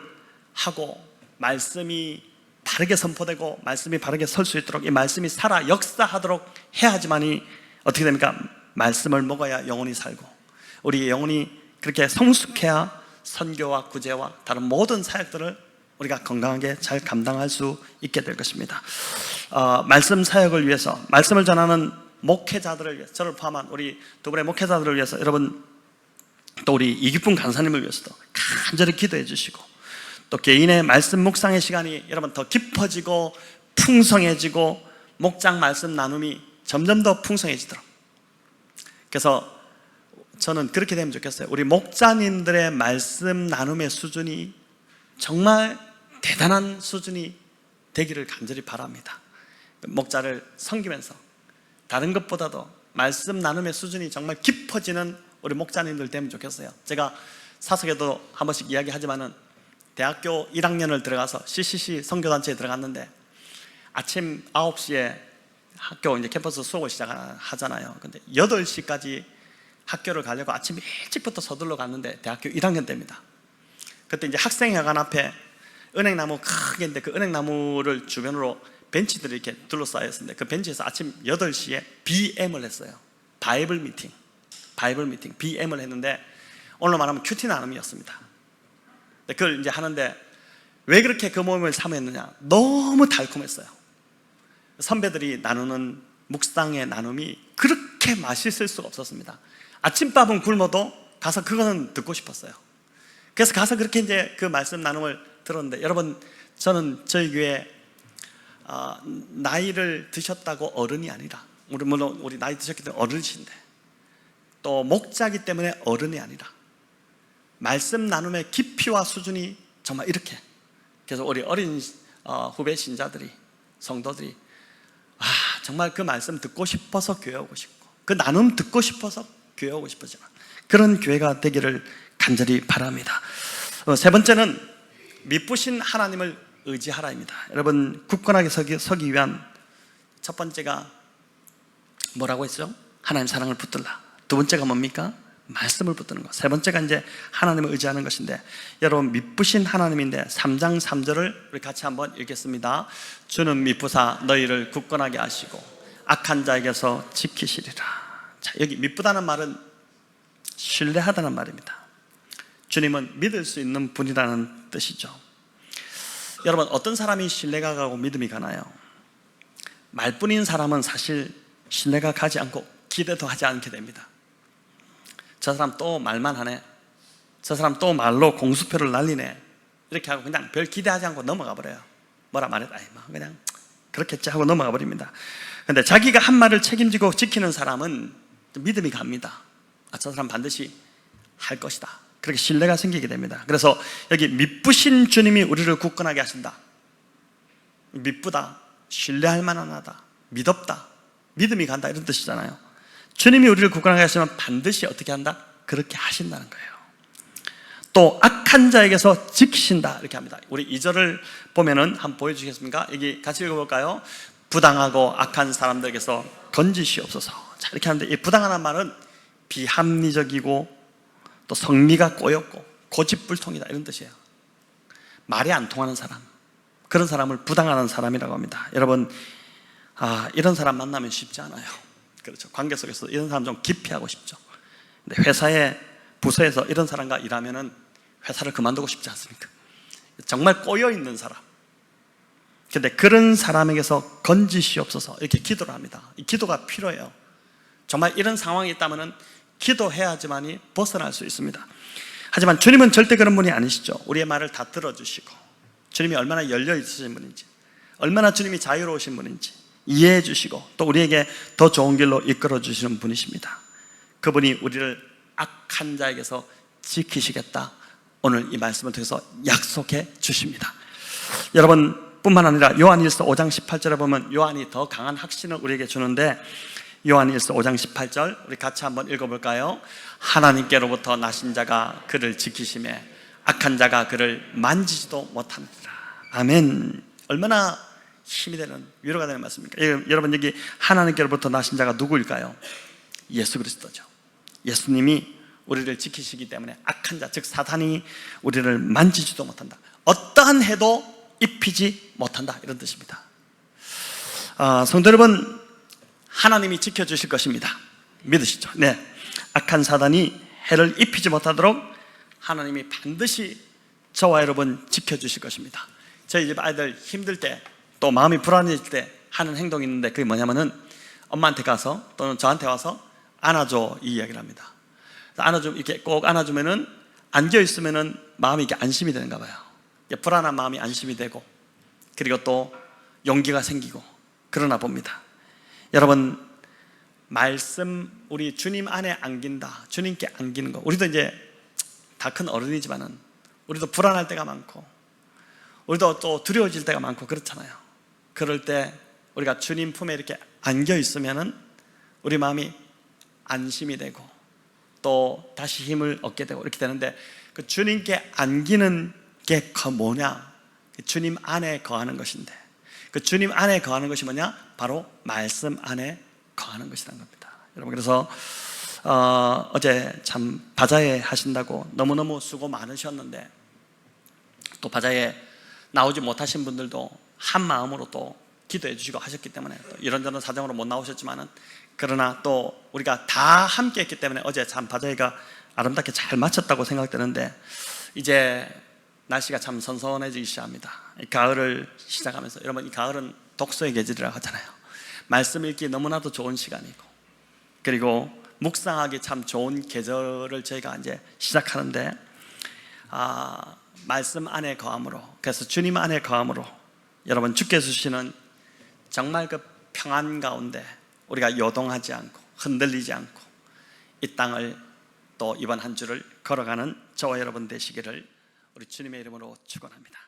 하고 말씀이 바르게 선포되고 말씀이 바르게 설 수 있도록 이 말씀이 살아 역사하도록 해야지만이 어떻게 됩니까? 말씀을 먹어야 영혼이 살고, 우리 영혼이 그렇게 성숙해야 선교와 구제와 다른 모든 사역들을 우리가 건강하게 잘 감당할 수 있게 될 것입니다. 말씀 사역을 위해서, 말씀을 전하는 목회자들을 위해서, 저를 포함한 우리 두 분의 목회자들을 위해서, 여러분, 또 우리 이기쁨 간사님을 위해서도 간절히 기도해 주시고, 또 개인의 말씀 묵상의 시간이 여러분 더 깊어지고 풍성해지고, 목장 말씀 나눔이 점점 더 풍성해지도록. 그래서 저는 그렇게 되면 좋겠어요. 우리 목자님들의 말씀 나눔의 수준이 정말 대단한 수준이 되기를 간절히 바랍니다. 목자를 섬기면서 다른 것보다도 말씀 나눔의 수준이 정말 깊어지는 우리 목자님들 되면 좋겠어요. 제가 사석에도 한 번씩 이야기하지만은 대학교 1학년을 들어가서 CCC 선교단체에 들어갔는데 아침 9시에 학교 이제 캠퍼스 수업을 시작하잖아요. 근데 8시까지 학교를 가려고 아침 일찍부터 서둘러 갔는데 대학교 1학년 때입니다. 그때 이제 학생회관 앞에 은행나무 크게 있는데 그 은행나무를 주변으로 벤치들이 이렇게 둘러싸여 있었는데 그 벤치에서 아침 8시에 BM을 했어요. 바이블 미팅, BM을 했는데 오늘 말하면 큐티 나눔이었습니다. 그걸 이제 하는데 왜 그렇게 그 모임을 참여했느냐? 너무 달콤했어요. 선배들이 나누는 묵상의 나눔이 그렇게 맛있을 수가 없었습니다. 아침밥은 굶어도 가서 그거는 듣고 싶었어요. 그래서 가서 그렇게 이제 그 말씀 나눔을 들었는데, 여러분, 저는 저희 교회 나이를 드셨다고 어른이 아니라, 물론 우리 나이 드셨기 때문에 어른이신데, 또 목자기 때문에 어른이 아니라 말씀 나눔의 깊이와 수준이 정말 이렇게. 그래서 우리 어린 후배 신자들이, 성도들이 정말 그 말씀 듣고 싶어서 교회 오고 싶고, 그 나눔 듣고 싶어서 교회 오고 싶어지는 그런 교회가 되기를 간절히 바랍니다. 세 번째는 미쁘신 하나님을 의지하라입니다. 여러분, 굳건하게 서기 위한 첫 번째가 뭐라고 했죠? 하나님 사랑을 붙들라. 두 번째가 뭡니까? 말씀을 붙드는 것. 세 번째가 이제 하나님을 의지하는 것인데, 여러분, 미쁘신 하나님인데 3장 3절을 우리 같이 한번 읽겠습니다. 주는 미쁘사 너희를 굳건하게 하시고 악한 자에게서 지키시리라. 자, 여기 미쁘다는 말은 신뢰하다는 말입니다. 주님은 믿을 수 있는 분이라는 뜻이죠. 여러분, 어떤 사람이 신뢰가 가고 믿음이 가나요? 말뿐인 사람은 사실 신뢰가 가지 않고 기대도 하지 않게 됩니다. 저 사람 또 말만 하네, 저 사람 또 말로 공수표를 날리네, 이렇게 하고 그냥 별 기대하지 않고 넘어가 버려요. 뭐라 말했다, 그냥 그렇겠지 하고 넘어가 버립니다. 근데 자기가 한 말을 책임지고 지키는 사람은 믿음이 갑니다. 저 사람 반드시 할 것이다, 그렇게 신뢰가 생기게 됩니다. 그래서 여기 미쁘신 주님이 우리를 굳건하게 하신다. 미쁘다, 신뢰할 만하다, 믿었다, 믿음이 간다, 이런 뜻이잖아요. 주님이 우리를 굳건하게 하시면 반드시 어떻게 한다? 그렇게 하신다는 거예요. 또 악한 자에게서 지키신다, 이렇게 합니다. 우리 2절을 보면은 한번 보여주시겠습니까? 여기 같이 읽어볼까요? 부당하고 악한 사람들에게서 건지시옵소서. 자, 이렇게 하는데, 이 부당하다는 말은 비합리적이고 또 성미가 꼬였고 고집불통이다, 이런 뜻이에요. 말이 안 통하는 사람, 그런 사람을 부당하는 사람이라고 합니다. 여러분, 이런 사람 만나면 쉽지 않아요. 그렇죠. 관계 속에서 이런 사람 좀 기피하고 싶죠. 근데 회사에, 부서에서 이런 사람과 일하면은 회사를 그만두고 싶지 않습니까? 정말 꼬여있는 사람. 근데 그런 사람에게서 건지시옵소서, 이렇게 기도를 합니다. 이 기도가 필요해요. 정말 이런 상황이 있다면은 기도해야지만이 벗어날 수 있습니다. 하지만 주님은 절대 그런 분이 아니시죠. 우리의 말을 다 들어주시고, 주님이 얼마나 열려 있으신 분인지, 얼마나 주님이 자유로우신 분인지 이해해 주시고, 또 우리에게 더 좋은 길로 이끌어 주시는 분이십니다. 그분이 우리를 악한 자에게서 지키시겠다, 오늘 이 말씀을 통해서 약속해 주십니다. 여러분, 뿐만 아니라 요한일서 5장 18절에 보면 요한이 더 강한 확신을 우리에게 주는데, 요한일서 5장 18절 우리 같이 한번 읽어볼까요? 하나님께로부터 나신 자가 그를 지키심에 악한 자가 그를 만지지도 못하느니라. 아멘. 얼마나 힘이 되는, 위로가 되는 말씀입니까? 여러분, 여기 하나님께로부터 나신 자가 누구일까요? 예수 그리스도죠. 예수님이 우리를 지키시기 때문에 악한 자, 즉 사탄이 우리를 만지지도 못한다, 어떠한 해도 입히지 못한다, 이런 뜻입니다. 성도 여러분, 하나님이 지켜주실 것입니다. 믿으시죠? 네. 악한 사단이 해를 입히지 못하도록 하나님이 반드시 저와 여러분 지켜주실 것입니다. 저희 집 아이들 힘들 때, 또 마음이 불안해질 때 하는 행동이 있는데, 그게 뭐냐면은 엄마한테 가서 또는 저한테 와서 안아줘, 이 이야기를 합니다. 안아주면, 이렇게 꼭 안아주면은 안겨있으면은 마음이 이렇게 안심이 되는가 봐요. 불안한 마음이 안심이 되고, 그리고 또 용기가 생기고 그러나 봅니다. 여러분, 말씀, 우리 주님 안에 안긴다, 주님께 안기는 거, 우리도 이제 다 큰 어른이지만은 우리도 불안할 때가 많고, 우리도 또 두려워질 때가 많고 그렇잖아요. 그럴 때 우리가 주님 품에 이렇게 안겨 있으면은 우리 마음이 안심이 되고 또 다시 힘을 얻게 되고 이렇게 되는데, 그 주님께 안기는 게 뭐냐? 주님 안에 거하는 것인데, 그 주님 안에 거하는 것이 뭐냐? 바로 말씀 안에 거하는 것이라는 겁니다. 여러분, 그래서 어제 참 바자회 하신다고 너무너무 수고 많으셨는데, 또 바자회 나오지 못하신 분들도 한 마음으로 또 기도해 주시고 하셨기 때문에 또 이런저런 사정으로 못 나오셨지만은, 그러나 또 우리가 다 함께 했기 때문에 어제 참 바자회가 아름답게 잘 마쳤다고 생각되는데, 이제 날씨가 참 선선해지기 시작합니다. 이 가을을 시작하면서, 여러분, 이 가을은 독서의 계절이라고 하잖아요. 말씀 읽기 너무나도 좋은 시간이고, 그리고 묵상하기 참 좋은 계절을 저희가 이제 시작하는데, 말씀 안에 거함으로, 그래서 주님 안에 거함으로 여러분 주께서 주시는 정말 그 평안 가운데 우리가 요동하지 않고 흔들리지 않고 이 땅을 또 이번 한 주를 걸어가는 저와 여러분 되시기를 우리 주님의 이름으로 축원합니다.